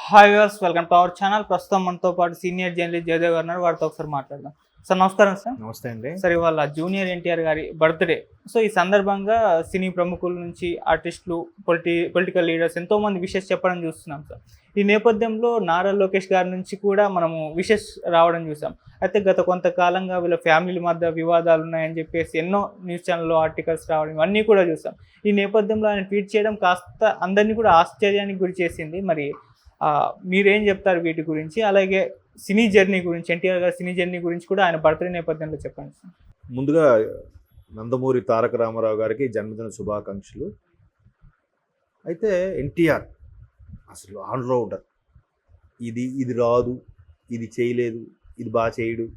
Hi viewers, welcome to our channel. ప్రస్తుతం మనతో పాటు సీనియర్ జర్నలిస్ట్ జయదేవ్ గారు ఉన్నారు. వారితో ఒకసారి మాట్లాడదాం. సార్ నమస్కారం సార్. నమస్తే అండి. సార్ ఇవాళ జూనియర్ ఎన్టీఆర్ గారి బర్త్డే. సో ఈ సందర్భంగా సినీ ప్రముఖుల నుంచి ఆర్టిస్టులు, పొలిటికల్ లీడర్స్ ఎంతోమంది విషెస్ చెప్పడం చూస్తున్నాం సార్. ఈ నేపథ్యంలో నారా లోకేష్ గారి నుంచి కూడా మనము విషెస్ రావడం చూసాం. అయితే గత కొంతకాలంగా వీళ్ళ ఫ్యామిలీ మధ్య వివాదాలు ఉన్నాయని చెప్పేసి ఎన్నో న్యూస్ ఛానల్లో ఆర్టికల్స్ రావడం ఇవన్నీ కూడా చూసాం. ఈ నేపథ్యంలో ఆయన ట్వీట్ చేయడం కాస్త అందరినీ కూడా ఆశ్చర్యానికి గురి చేసింది. మరి మీరేం చెప్తారు వీటి గురించి? అలాగే సినీ జర్నీ గురించి, ఎన్టీఆర్ గారి సినీ జర్నీ గురించి కూడా ఆయన బర్త్డే నేపథ్యంలో చెప్పండి సార్. ముందుగా నందమూరి తారక రామారావు గారికి జన్మదిన శుభాకాంక్షలు. అయితే ఎన్టీఆర్ అసలు ఆల్రౌండర్. ఇది రాదు, ఇది చేయలేదు, ఇది బాగా చేయడు,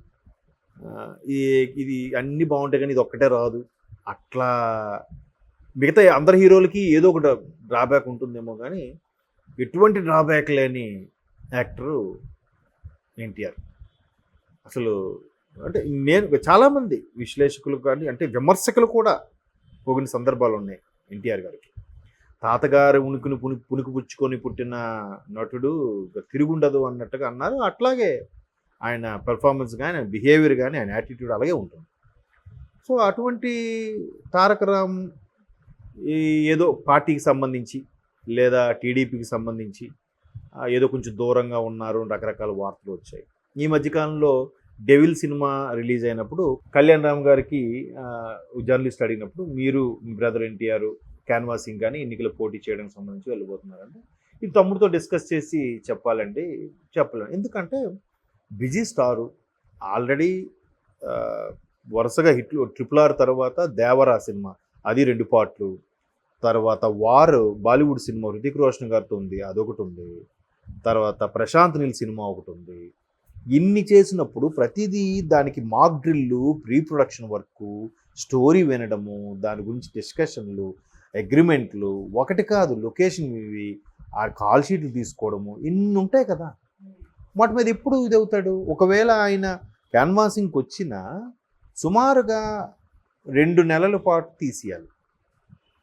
ఇది అన్నీ బాగుంటాయి కానీ ఇది ఒక్కటే రాదు, అట్లా మిగతా అందరి హీరోలకి ఏదో ఒక డ్రాబ్యాక్ ఉంటుందేమో కానీ ఎటువంటి డ్రాబ్యాక్ లేని యాక్టరు ఎన్టీఆర్. అసలు అంటే నేను చాలామంది విశ్లేషకులు కానీ అంటే విమర్శకులు కూడా పోగిన సందర్భాలు ఉన్నాయి ఎన్టీఆర్ గారికి. తాతగారు ఉనికిని పుచ్చుకొని పుట్టిన నటుడు తిరుగుండదు అన్నట్టుగా అన్నారు. అట్లాగే ఆయన పెర్ఫార్మెన్స్ కానీ, ఆయన బిహేవియర్ కానీ, ఆయన యాటిట్యూడ్ అలాగే ఉంటుంది. సో అటువంటి తారక రామ్ ఏదో పార్టీకి సంబంధించి లేదా టీడీపీకి సంబంధించి ఏదో కొంచెం దూరంగా ఉన్నారు, రకరకాల వార్తలు వచ్చాయి. ఈ మధ్యకాలంలో డెవిల్ సినిమా రిలీజ్ అయినప్పుడు కళ్యాణ్ రామ్ గారికి జర్నలిస్ట్ అడిగినప్పుడు, మీరు మీ బ్రదర్ ఎన్టీఆర్ క్యాన్వాసింగ్ కానీ ఎన్నికల పోటీ చేయడానికి సంబంధించి వెళ్ళిపోతున్నారంటే, ఇది తమ్ముడితో డిస్కస్ చేసి చెప్పాలండి. చెప్పలేను, ఎందుకంటే బిజీ స్టారు. ఆల్రెడీ వరుసగా హిట్లు, RRR తర్వాత దేవరా సినిమా, అది 2 పార్ట్లు. తర్వాత వార్ బాలీవుడ్ సినిమా హృతిక్ రోషన్ గారితో ఉంది, అదొకటి ఉంది. తర్వాత ప్రశాంత్ నీల్ సినిమా ఒకటి ఉంది. ఇన్ని చేసినప్పుడు ప్రతిదీ దానికి mock drills, pre production work, story వినడము, దాని గురించి డిస్కషన్లు, అగ్రిమెంట్లు, ఒకటి కాదు లొకేషన్ ఇవి, ఆ కాల్ షీట్లు తీసుకోవడము, ఇన్ని ఉంటాయి కదా. వాటి మీద ఎప్పుడు ఇది అవుతాడు? ఒకవేళ ఆయన క్యాన్వాసింగ్కి వచ్చినా సుమారుగా 2 నెలల పాటు తీసేయాలి.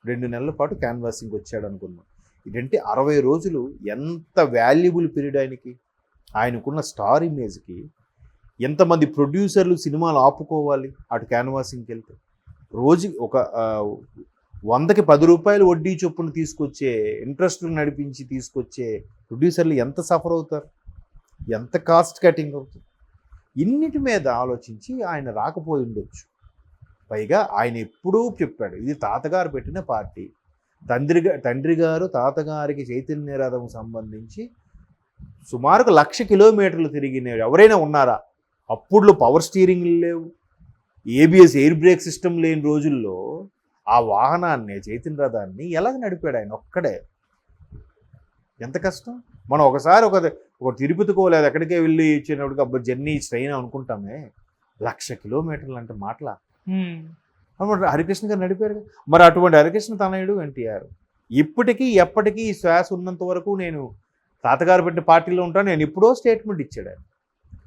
2 నెలల పాటు క్యాన్వాసింగ్ వచ్చాడు అనుకుందాం. ఇదంటే 60 రోజులు ఎంత వాల్యుబుల్ పీరియడ్ ఆయనకి. ఆయనకున్న స్టార్ ఇమేజ్కి ఎంతమంది ప్రొడ్యూసర్లు సినిమాలు ఆపుకోవాలి అటు క్యాన్వాసింగ్కి వెళ్తే. రోజు ఒక 100కి 10 రూపాయలు వడ్డీ చొప్పున తీసుకొచ్చే, ఇంట్రెస్ట్లు నడిపించి తీసుకొచ్చే ప్రొడ్యూసర్లు ఎంత సఫర్ అవుతారు, ఎంత కాస్ట్ కటింగ్ అవుతుంది. ఇన్నిటి మీద ఆలోచించి ఆయన రాకపోయి ఉండొచ్చు. పైగా ఆయన ఎప్పుడూ చెప్పాడు, ఇది తాతగారు పెట్టిన పార్టీ. తండ్రి గారు తాతగారికి చైతన్య రథం సంబంధించి సుమారుగా 1,00,000 కిలోమీటర్లు తిరిగిన ఎవరైనా ఉన్నారా? అప్పుడులో పవర్ స్టీరింగ్లు లేవు, ABS ఎయిర్ బ్రేక్ సిస్టమ్ లేని రోజుల్లో ఆ వాహనాన్ని, చైతన్య రథాన్ని ఎలా నడిపాడు ఆయన ఒక్కడే? ఎంత కష్టం. మనం ఒకసారి ఒక తిరుపతికో లేదా ఎక్కడికే వెళ్ళి ఇచ్చినప్పుడు అబ్బా జర్నీ స్ట్రెయిన్ అనుకుంటామే, 1,00,000 కిలోమీటర్లు అంటే మాటలా. హరికృష్ణ గారు నడిపారు. మరి అటువంటి హరికృష్ణ తనయుడు ఎన్టీఆర్. ఇప్పటికీ ఎప్పటికీ శ్వాస ఉన్నంత వరకు నేను తాతగారు పెట్టిన పార్టీలో ఉంటాను, నేను ఎప్పుడో స్టేట్మెంట్ ఇచ్చాడు ఆయన.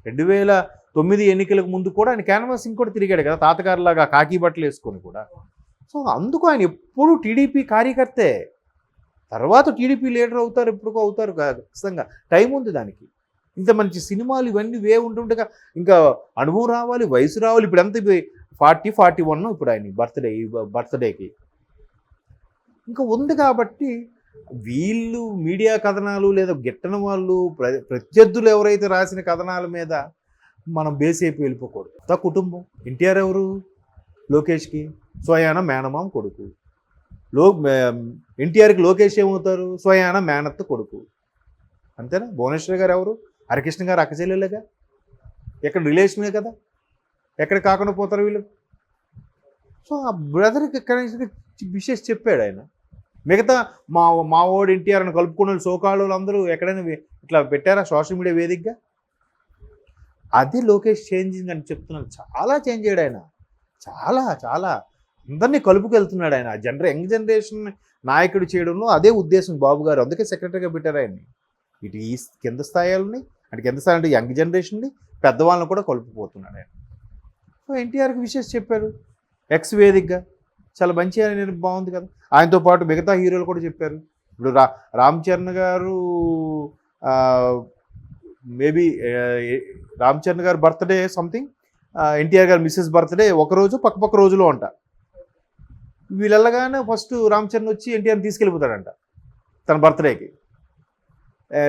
2009 ఎన్నికలకు ముందు కూడా ఆయన క్యాన్వాసింగ్ కూడా తిరిగాడు కదా, తాతగారులాగా కాకి బట్టలు వేసుకొని కూడా. సో అందుకు ఆయన ఎప్పుడూ టీడీపీ కార్యకర్తే. తర్వాత టీడీపీ లీడర్ అవుతారు, ఎప్పుడుకో అవుతారు, ఖచ్చితంగా టైం ఉంది దానికి. ఇంత మంచి సినిమాలు ఇవన్నీ ఉంటుండగా ఇంకా అనుభవం రావాలి, వయసు రావాలి. ఇప్పుడు ఎంత 40-41 ఇప్పుడు ఆయన బర్త్డేకి ఇంకా ఉంది. కాబట్టి వీళ్ళు మీడియా కథనాలు లేదా గిట్టని వాళ్ళు ప్రత్యర్థులు ఎవరైతే రాసిన కథనాల మీద మనం బేస్ అయిపోయి వెళ్ళిపోకూడదు. కుటుంబం ఎన్టీఆర్ ఎవరు? లోకేష్కి స్వయాన మేనమామ కొడుకు. ఎన్టీఆర్కి లోకేష్ ఏమవుతారు? స్వయాన మేనత్త కొడుకు. అంతేనా? భువనేశ్వర్ గారు ఎవరు? హరికృష్ణ గారు అక్క చెల్లెలేగా, ఎక్కడ రిలేషనే కదా, ఎక్కడ కాకుండా పోతారు వీళ్ళు. సో ఆ బ్రదర్కి ఎక్కడ విషయం చెప్పాడు ఆయన. మిగతా మా ఓడు ఎన్టీఆర్ అని కలుపుకున్న సోకాళ్ళు అందరూ ఎక్కడైనా ఇట్లా పెట్టారా సోషల్ మీడియా వేదికగా? అది లోకేష్ చేంజింగ్ అని చెప్తున్నాను. చాలా చేంజ్ అయ్యాడు ఆయన, చాలా చాలా అందరినీ కలుపుకెళ్తున్నాడు ఆయన. యంగ్ జనరేషన్ నాయకుడు చేయడంలో అదే ఉద్దేశం బాబు గారు, అందుకే సెక్రటరీగా పెట్టారు ఆయన్ని. ఇటు ఈ కింద స్థాయిలని అంటే కింద స్థాయి అంటే యంగ్ జనరేషన్ని, పెద్దవాళ్ళని కూడా కలుపుకుపోతున్నాడు ఆయన. సో ఎన్టీఆర్కి విషయం చెప్పారు ఎక్స్ వేదికగా, చాలా మంచి ఆయన, బాగుంది కదా. ఆయనతో పాటు మిగతా హీరోలు కూడా చెప్పారు. ఇప్పుడు రామ్ చరణ్ గారు మేబీ రామ్ చరణ్ గారి బర్త్డే సంథింగ్, ఎన్టీఆర్ గారి మిస్సెస్ బర్త్డే ఒకరోజు పక్క రోజులో అంట. వీళ్ళు వెళ్ళగానే ఫస్ట్ రామ్ చరణ్ వచ్చి ఎన్టీఆర్ని తీసుకెళ్ళిపోతాడంట తన బర్త్డేకి.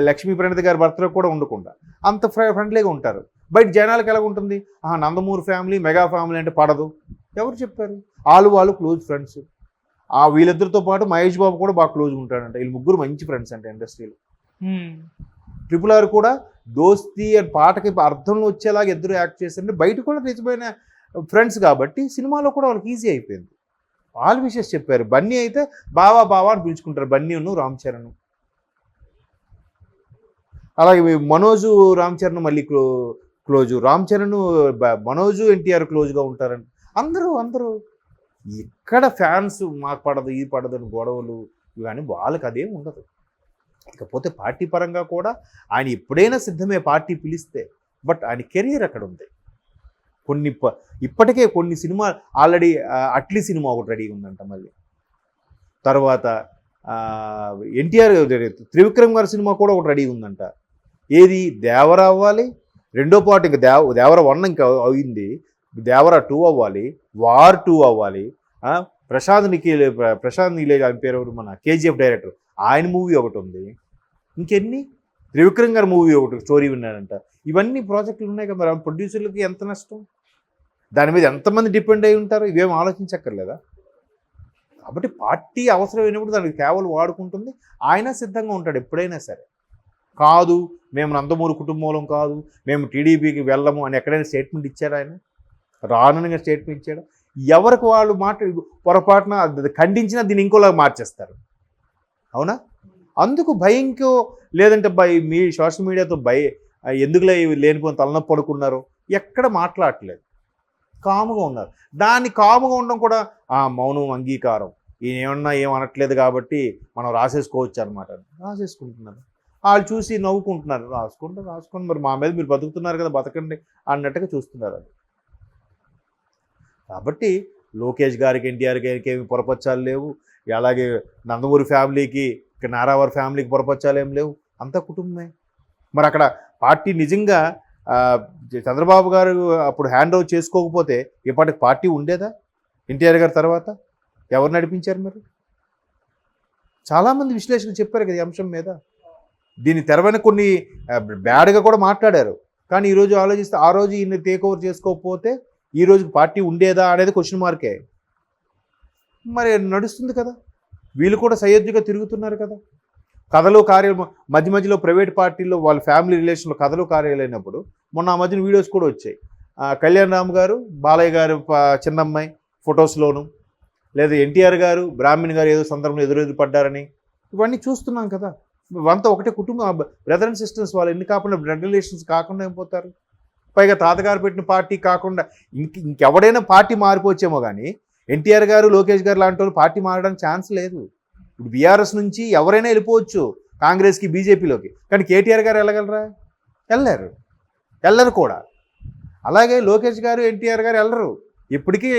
లక్ష్మీ ప్రణీత గారి బర్త్డే కూడా ఉండకుండా అంత ఫ్రెండ్లీగా ఉంటారు. బయట జనాలకు ఎలా ఉంటుంది, నందమూరి ఫ్యామిలీ మెగా ఫ్యామిలీ అంటే పడదు. ఎవరు చెప్పారు? వాళ్ళు క్లోజ్ ఫ్రెండ్స్. వీళ్ళిద్దరితో పాటు మహేష్ బాబు కూడా బాగా క్లోజ్గా ఉంటాడంట. వీళ్ళు ముగ్గురు మంచి ఫ్రెండ్స్ అంటే ఇండస్ట్రీలో. RRR కూడా దోస్తి అని పాటకి అర్థంలో వచ్చేలాగా ఇద్దరు యాక్ట్ చేశారంటే బయట కూడా నిజమైన ఫ్రెండ్స్ కాబట్టి సినిమాలో కూడా వాళ్ళకి ఈజీ అయిపోయింది. వాళ్ళు విషెస్ చెప్పారు. బన్నీ అయితే బావా అని పిలుచుకుంటారు, బన్నీను రామ్ చరణ్. అలాగే మనోజు రామ్ చరణ్ మళ్ళీ క్లోజు, రామ్ చరణ్ మనోజు ఎన్టీఆర్ క్లోజ్గా ఉంటారండి. అందరూ ఇక్కడ ఫ్యాన్స్ మాకు పడదు ఇది పడదు అని గొడవలు ఇవన్నీ వాళ్ళకి అదేం ఉండదు. ఇకపోతే పార్టీ పరంగా కూడా ఆయన ఎప్పుడైనా సిద్ధమే పార్టీ పిలిస్తే. బట్ ఆయన కెరీర్ అక్కడ ఉంది. ఇప్పటికే కొన్ని సినిమా ఆల్రెడీ అట్లీ సినిమా ఒకటి రెడీగా ఉందంట. మళ్ళీ తర్వాత ఎన్టీఆర్ త్రివిక్రమ్ గారి సినిమా కూడా ఒకటి రెడీగా ఉందంట. ఏది దేవర అవ్వాలి, రెండో పార్ట్ ఇంకా దేవర 1 ఇంకా అయింది, దేవర 2 అవ్వాలి, వార్ 2 అవ్వాలి. ప్రశాంత్ నీలేజ్ ఆయన పేరు మన KGF డైరెక్టర్, ఆయన మూవీ ఒకటి ఉంది. ఇంకెన్ని త్రివిక్రమ్ గారి మూవీ ఒకటి స్టోరీ విన్నాడంట. ఇవన్నీ ప్రాజెక్టులు ఉన్నాయి కదా. మరి ప్రొడ్యూసర్లకి ఎంత నష్టం, దాని మీద ఎంతమంది డిపెండ్ అయి ఉంటారు, ఇవేం ఆలోచించక్కర్లేదా? కాబట్టి పార్టీ అవసరమైనప్పుడు దానికి కేవలం వాడుకుంటుంది. ఆయన సిద్ధంగా ఉంటాడు ఎప్పుడైనా సరే. కాదు మేము నందమూరి కుటుంబంలో కాదు, మేము టీడీపీకి వెళ్ళము అని ఎక్కడైనా స్టేట్మెంట్ ఇచ్చాడు ఆయన? రానుగా స్టేట్మెంట్ ఇచ్చాడు. ఎవరికి వాళ్ళు పొరపాటున ఖండించినా దీన్ని ఇంకోలా మార్చేస్తారు. అవునా? అందుకు భయంకో లేదంటే మీ సోషల్ మీడియాతో ఎందుకులే లేనిపోయిన తలనొప్పి పడుకున్నారు, ఎక్కడ మాట్లాడట్లేదు, కాముగా ఉన్నారు. దాన్ని కాముగా ఉండడం కూడా మౌనం అంగీకారం, ఈయన ఏమనట్లేదు కాబట్టి మనం రాసేసుకోవచ్చు అనమాట. రాసేసుకుంటున్నారు. వాళ్ళు చూసి నవ్వుకుంటున్నారు. రాసుకోండి మరి మా మీద మీరు బతుకుతున్నారు కదా, బతకండి అన్నట్టుగా చూస్తున్నారు. అది కాబట్టి లోకేష్ గారికి ఎన్టీఆర్ గారికి ఏమి పొరపచ్చాలు లేవు. అలాగే నందమూరి ఫ్యామిలీకి నారావారి ఫ్యామిలీకి పొరపచ్చాలు ఏం లేవు. అంత కుటుంబమే. మరి అక్కడ పార్టీ నిజంగా చంద్రబాబు గారు అప్పుడు హ్యాండ్ ఓవర్ చేసుకోకపోతే ఇప్పటికి పార్టీ ఉండేదా? ఎన్టీఆర్ గారి తర్వాత ఎవరు నడిపించారు? మరి చాలామంది విశ్లేషకులు చెప్పారు కదా ఈ అంశం మీద. దీన్ని తెరవైన కొన్ని బ్యాడ్గా కూడా మాట్లాడారు. కానీ ఈరోజు ఆలోచిస్తే ఆ రోజు ఈయన టేక్ ఓవర్ చేసుకోకపోతే ఈ రోజుకి పార్టీ ఉండేదా అనేది క్వశ్చన్ మార్కే. మరి నడుస్తుంది కదా. వీళ్ళు కూడా సయోధ్యగా తిరుగుతున్నారు కదా. కథలు కార్యాలు మధ్యలో ప్రైవేట్ పార్టీల్లో వాళ్ళ ఫ్యామిలీ రిలేషన్లో కథలు కార్యాలైనప్పుడు మొన్న ఆ మధ్యన వీడియోస్ కూడా వచ్చాయి. కళ్యాణ్ రామ్ గారు బాలయ్య గారు చిన్నమ్మాయి ఫొటోస్లోను, లేదా ఎన్టీఆర్ గారు బ్రాహ్మణ్ గారు ఏదో సందర్భంలో ఎదురు పడ్డారని ఇవన్నీ చూస్తున్నాం కదా. ఇవంతా ఒకటే కుటుంబం, బ్రదర్ అండ్ సిస్టర్స్. వాళ్ళు ఎన్ని కాకుండా బ్లడ్ రిలేషన్స్ కాకుండా అయిపోతారు. పైగా తాతగారు పెట్టిన పార్టీ కాకుండా ఇంకెవడైనా పార్టీ మారిపోవచ్చేమో కానీ ఎన్టీఆర్ గారు లోకేష్ గారు లాంటి వాళ్ళు పార్టీ మారడానికి ఛాన్స్ లేదు. ఇప్పుడు బీఆర్ఎస్ నుంచి ఎవరైనా వెళ్ళిపోవచ్చు కాంగ్రెస్కి బీజేపీలోకి, కానీ కేటీఆర్ గారు వెళ్ళగలరా? వెళ్ళరు కూడా. అలాగే లోకేష్ గారు ఎన్టీఆర్ గారు వెళ్ళరు, ఎప్పటికీ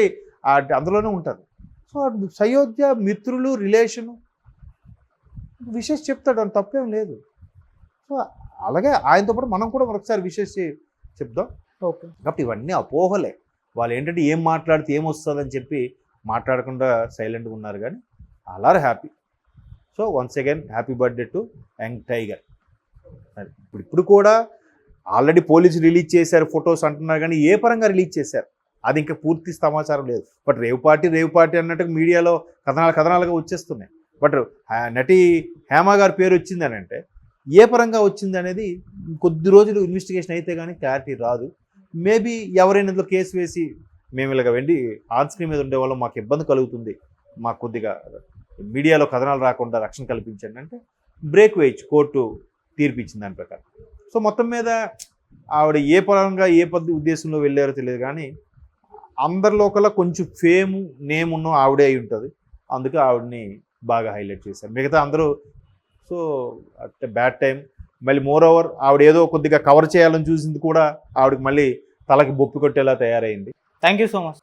అందులోనే ఉంటారు. సో సయోధ్య మిత్రులు రిలేషను విషెస్ చెప్తాడు, అని తప్పేం లేదు. సో అలాగే ఆయనతో పాటు మనం కూడా మరొకసారి విషెస్ చెప్దాం. ఓకే. కాబట్టి ఇవన్నీ అపోహలే. వాళ్ళు ఏంటంటే ఏం మాట్లాడితే ఏమొస్తుందని చెప్పి మాట్లాడకుండా సైలెంట్గా ఉన్నారు. కానీ all happy. So once again happy birthday to young tiger. ఇప్పుడు కూడా ఆల్రెడీ పోలీసు రిలీజ్ చేశారు ఫొటోస్ అంటున్నారు, కానీ ఏ పరంగా రిలీజ్ చేశారు అది ఇంకా పూర్తి సమాచారం లేదు. బట్ రేవ్ పార్టీ అన్నట్టు మీడియాలో కథనాలుగా వచ్చేస్తున్నాయి. బట్ నటి హేమ గారి పేరు వచ్చింది అని అంటే ఏ పరంగా వచ్చింది అనేది కొద్ది రోజులు ఇన్వెస్టిగేషన్ అయితే కానీ క్లారిటీ రాదు. మేబీ ఎవరైనా ఇందులో కేసు వేసి మేము ఇలాగ వెండి ఆన్ స్క్రీన్ మీద ఉండే వాళ్ళం మాకు ఇబ్బంది కలుగుతుంది, మాకు కొద్దిగా మీడియాలో కథనాలు రాకుండా రక్షణ కల్పించండి అంటే బ్రేక్ వేయచ్చు, కోర్టు తీర్పిచ్చింది దాని ప్రకారం. సో మొత్తం మీద ఆవిడ ఏ పరంగా ఏ ఉద్దేశంలో వెళ్ళారో తెలియదు, కానీ అందరిలో కల్లా కొంచెం ఫేము నేమ్ ఉన్న ఆవిడే అయి ఉంటుంది. అందుకే ఆవిడని బాగా హైలైట్ చేశారు. మిగతా అందరూ సో అట్ బ్యాడ్ టైం. మళ్ళీ మోర్ ఓవర్ ఆవిడ ఏదో కొద్దిగా కవర్ చేయాలని చూసింది కూడా ఆవిడకి మళ్ళీ తలకి బొప్పి కొట్టేలా తయారైంది. Thank you so much.